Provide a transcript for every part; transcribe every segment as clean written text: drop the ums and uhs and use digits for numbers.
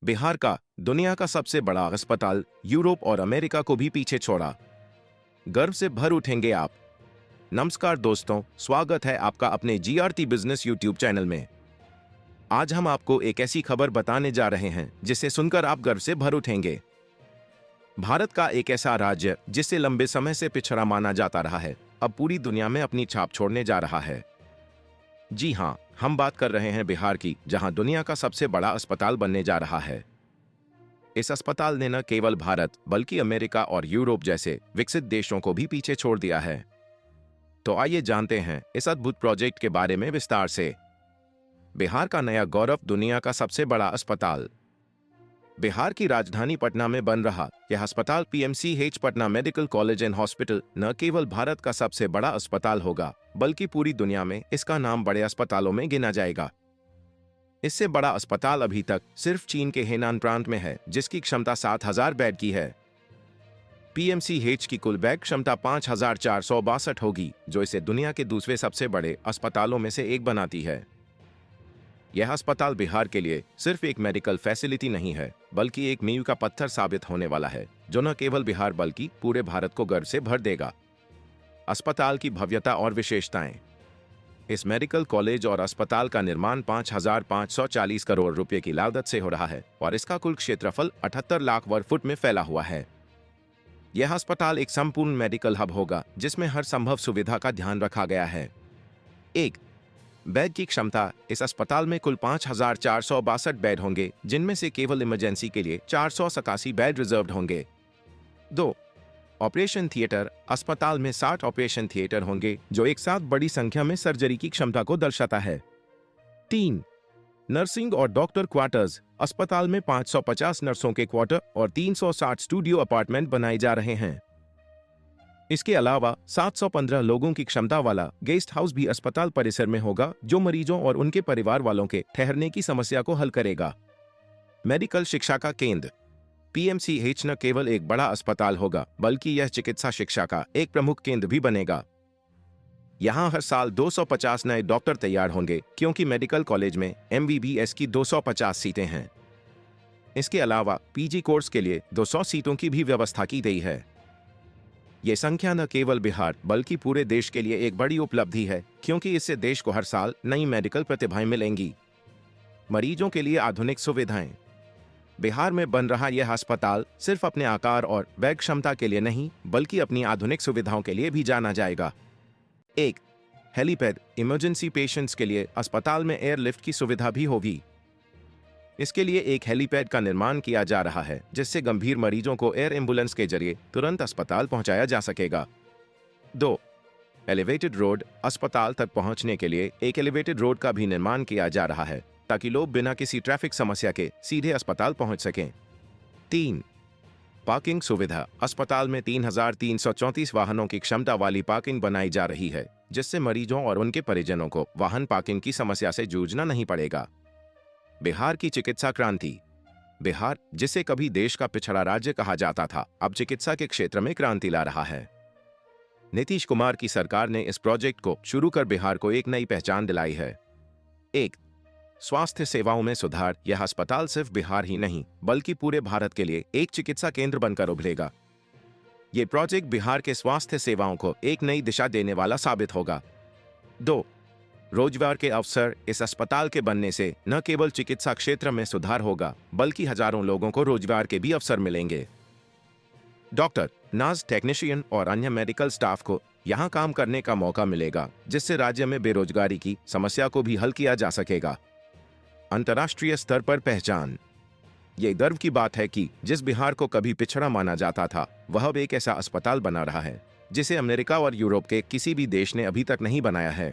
बिहार का दुनिया का सबसे बड़ा अस्पताल यूरोप और अमेरिका को भी पीछे छोड़ा। गर्व से भर उठेंगे आप। नमस्कार दोस्तों, स्वागत है आपका अपने जीआरटी बिजनेस यूट्यूब चैनल में। आज हम आपको एक ऐसी खबर बताने जा रहे हैं जिसे सुनकर आप गर्व से भर उठेंगे। भारत का एक ऐसा राज्य जिसे लंबे समय से पिछड़ा माना जाता रहा है, अब पूरी दुनिया में अपनी छाप छोड़ने जा रहा है। जी हां, हम बात कर रहे हैं बिहार की, जहां दुनिया का सबसे बड़ा अस्पताल बनने जा रहा है। इस अस्पताल ने न केवल भारत बल्कि अमेरिका और यूरोप जैसे विकसित देशों को भी पीछे छोड़ दिया है। तो आइए जानते हैं इस अद्भुत प्रोजेक्ट के बारे में विस्तार से। बिहार का नया गौरव, दुनिया का सबसे बड़ा अस्पताल। बिहार की राजधानी पटना में बन रहा यह अस्पताल PMCH Patna medical college and hospital न केवल भारत का सबसे बड़ा अस्पताल होगा, बल्कि पूरी दुनिया में इसका नाम बड़े अस्पतालों में गिना जाएगा। इससे बड़ा अस्पताल अभी तक सिर्फ चीन के हेनान प्रांत में है, जिसकी क्षमता 7,000 बेड की है। पीएमसीएच की कुल बेड क्षमता 5,462 होगी, जो इसे दुनिया के दूसरे सबसे बड़े अस्पतालों में से एक बनाती है। यह अस्पताल बिहार के लिए सिर्फ एक मेडिकल फैसिलिटी नहीं है, बल्कि एक मील का पत्थर साबित होने वाला है, जो न केवल बिहार बल्कि पूरे भारत को गर्व से भर देगा। अस्पताल की भव्यता और विशेषताएं। इस मेडिकल कॉलेज और अस्पताल का निर्माण 5,540 करोड़ रुपए की लागत से हो रहा है और इसका कुल क्षेत्रफल 78 लाख वर्ग फुट में फैला हुआ है। यह अस्पताल एक संपूर्ण मेडिकल हब होगा, जिसमें हर संभव सुविधा का ध्यान रखा गया है। एक, बेड की क्षमता। इस अस्पताल में कुल 5,462 बेड होंगे, जिनमें से केवल इमरजेंसी के लिए 487 बेड रिजर्व्ड होंगे। 2, ऑपरेशन थिएटर। अस्पताल में 60 ऑपरेशन थिएटर होंगे, जो एक साथ बड़ी संख्या में सर्जरी की क्षमता को दर्शाता है। 3, नर्सिंग और डॉक्टर क्वार्टर्स। अस्पताल में 550 नर्सों के क्वार्टर और 360 स्टूडियो अपार्टमेंट बनाए जा रहे हैं। इसके अलावा 715 लोगों की क्षमता वाला गेस्ट हाउस भी अस्पताल परिसर में होगा, जो मरीजों और उनके परिवार वालों के ठहरने की समस्या को हल करेगा। मेडिकल शिक्षा का केंद्र। पीएमसीएच न केवल एक बड़ा अस्पताल होगा, बल्कि यह चिकित्सा शिक्षा का एक प्रमुख केंद्र भी बनेगा। यहां हर साल 250 नए डॉक्टर तैयार होंगे, क्योंकि मेडिकल कॉलेज में एमबीबीएस की 250 सीटें हैं। इसके अलावा पीजी कोर्स के लिए 200 सीटों की भी व्यवस्था की गई है। ये संख्या न केवल बिहार बल्कि पूरे देश के लिए एक बड़ी उपलब्धि है, क्योंकि इससे देश को हर साल नई मेडिकल प्रतिभाएं मिलेंगी। मरीजों के लिए आधुनिक सुविधाएं। बिहार में बन रहा यह अस्पताल सिर्फ अपने आकार और बेड क्षमता के लिए नहीं, बल्कि अपनी आधुनिक सुविधाओं के लिए भी जाना जाएगा। 1, हेलीपैड। इमरजेंसी पेशेंट्स के लिए अस्पताल में एयरलिफ्ट की सुविधा भी होगी। इसके लिए एक हेलीपैड का निर्माण किया जा रहा है, जिससे गंभीर मरीजों को एयर एम्बुलेंस के जरिए तुरंत अस्पताल पहुंचाया जा सकेगा। 2, एलिवेटेड रोड। अस्पताल तक पहुंचने के लिए एक एलिवेटेड रोड का भी निर्माण किया जा रहा है, ताकि लोग बिना किसी ट्रैफिक समस्या के सीधे अस्पताल पहुंच सकें। 3, पार्किंग सुविधा। अस्पताल में 3,334 वाहनों की क्षमता वाली पार्किंग बनाई जा रही है, जिससे मरीजों और उनके परिजनों को वाहन पार्किंग की समस्या से जूझना नहीं पड़ेगा। बिहार की चिकित्सा क्रांति। बिहार, जिसे कभी देश का पिछड़ा राज्य कहा जाता था, अब चिकित्सा के क्षेत्र में क्रांति ला रहा है। नीतीश कुमार की सरकार ने इस प्रोजेक्ट को शुरू कर बिहार को एक नई पहचान दिलाई है। 1, स्वास्थ्य सेवाओं में सुधार। यह अस्पताल सिर्फ बिहार ही नहीं, बल्कि पूरे भारत के लिए एक चिकित्सा केंद्र बनकर उभरेगा। ये प्रोजेक्ट बिहार के स्वास्थ्य सेवाओं को एक नई दिशा देने वाला साबित होगा। 2, रोजगार के अवसर। इस अस्पताल के बनने से न केवल चिकित्सा क्षेत्र में सुधार होगा, बल्कि हजारों लोगों को रोजगार के भी अवसर मिलेंगे। डॉक्टर, नर्स, टेक्नीशियन और अन्य मेडिकल स्टाफ को यहां काम करने का मौका मिलेगा, जिससे राज्य में बेरोजगारी की समस्या को भी हल किया जा सकेगा। अंतर्राष्ट्रीय स्तर पर पहचान। ये गर्व की बात है कि जिस बिहार को कभी पिछड़ा माना जाता था, वह अब एक ऐसा अस्पताल बना रहा है जिसे अमेरिका और यूरोप के किसी भी देश ने अभी तक नहीं बनाया है।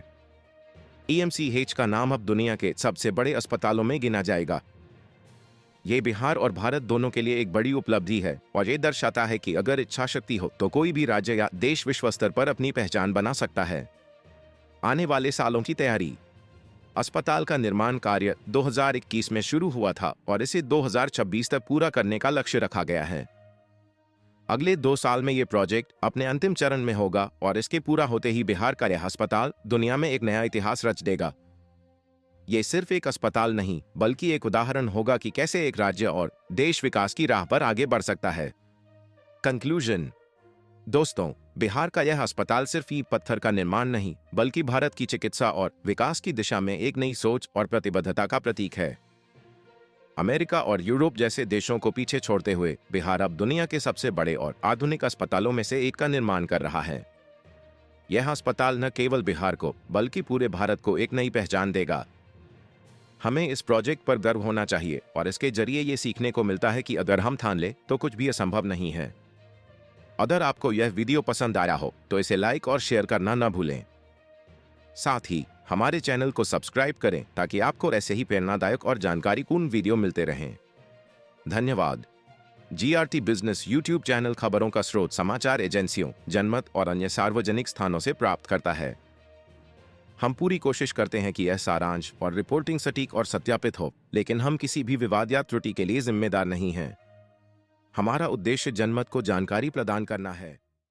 पीएमसीएच का नाम अब दुनिया के सबसे बड़े अस्पतालों में गिना जाएगा। ये बिहार और भारत दोनों के लिए एक बड़ी उपलब्धि है और ये दर्शाता है कि अगर इच्छा शक्ति हो तो कोई भी राज्य या देश विश्व स्तर पर अपनी पहचान बना सकता है। आने वाले सालों की तैयारी। अस्पताल का निर्माण कार्य 2021 में शुरू हुआ था और इसे 2026 तक पूरा करने का लक्ष्य रखा गया है। अगले 2 साल में यह प्रोजेक्ट अपने अंतिम चरण में होगा और इसके पूरा होते ही बिहार का यह अस्पताल दुनिया में एक नया इतिहास रच देगा। ये सिर्फ एक अस्पताल नहीं बल्कि एक उदाहरण होगा कि कैसे एक राज्य और देश विकास की राह पर आगे बढ़ सकता है। कंक्लूजन। दोस्तों, बिहार का यह अस्पताल सिर्फ ईंट पत्थर का निर्माण नहीं बल्कि भारत की चिकित्सा और विकास की दिशा में एक नई सोच और प्रतिबद्धता का प्रतीक है। अमेरिका और यूरोप जैसे देशों को पीछे छोड़ते हुए बिहार अब दुनिया के सबसे बड़े और आधुनिक अस्पतालों में से एक का निर्माण कर रहा है। यह अस्पताल न केवल बिहार को बल्कि पूरे भारत को एक नई पहचान देगा। हमें इस प्रोजेक्ट पर गर्व होना चाहिए और इसके जरिए ये सीखने को मिलता है कि अगर हम ठान ले तो कुछ भी असंभव नहीं है। अगर आपको यह वीडियो पसंद आया हो तो इसे लाइक और शेयर करना न भूलें। साथ ही हमारे चैनल को सब्सक्राइब करें ताकि आपको ऐसे ही प्रेरणादायक और जानकारीपूर्ण वीडियो मिलते रहें। धन्यवाद। जीआरटी बिजनेस यूट्यूब चैनल खबरों का स्रोत समाचार एजेंसियों, जनमत और अन्य सार्वजनिक स्थानों से प्राप्त करता है। हम पूरी कोशिश करते हैं कि यह सारांश और रिपोर्टिंग सटीक और सत्यापित हो, लेकिन हम किसी भी विवाद या त्रुटि के लिए जिम्मेदार नहीं हैं। हमारा उद्देश्य जनमत को जानकारी प्रदान करना है।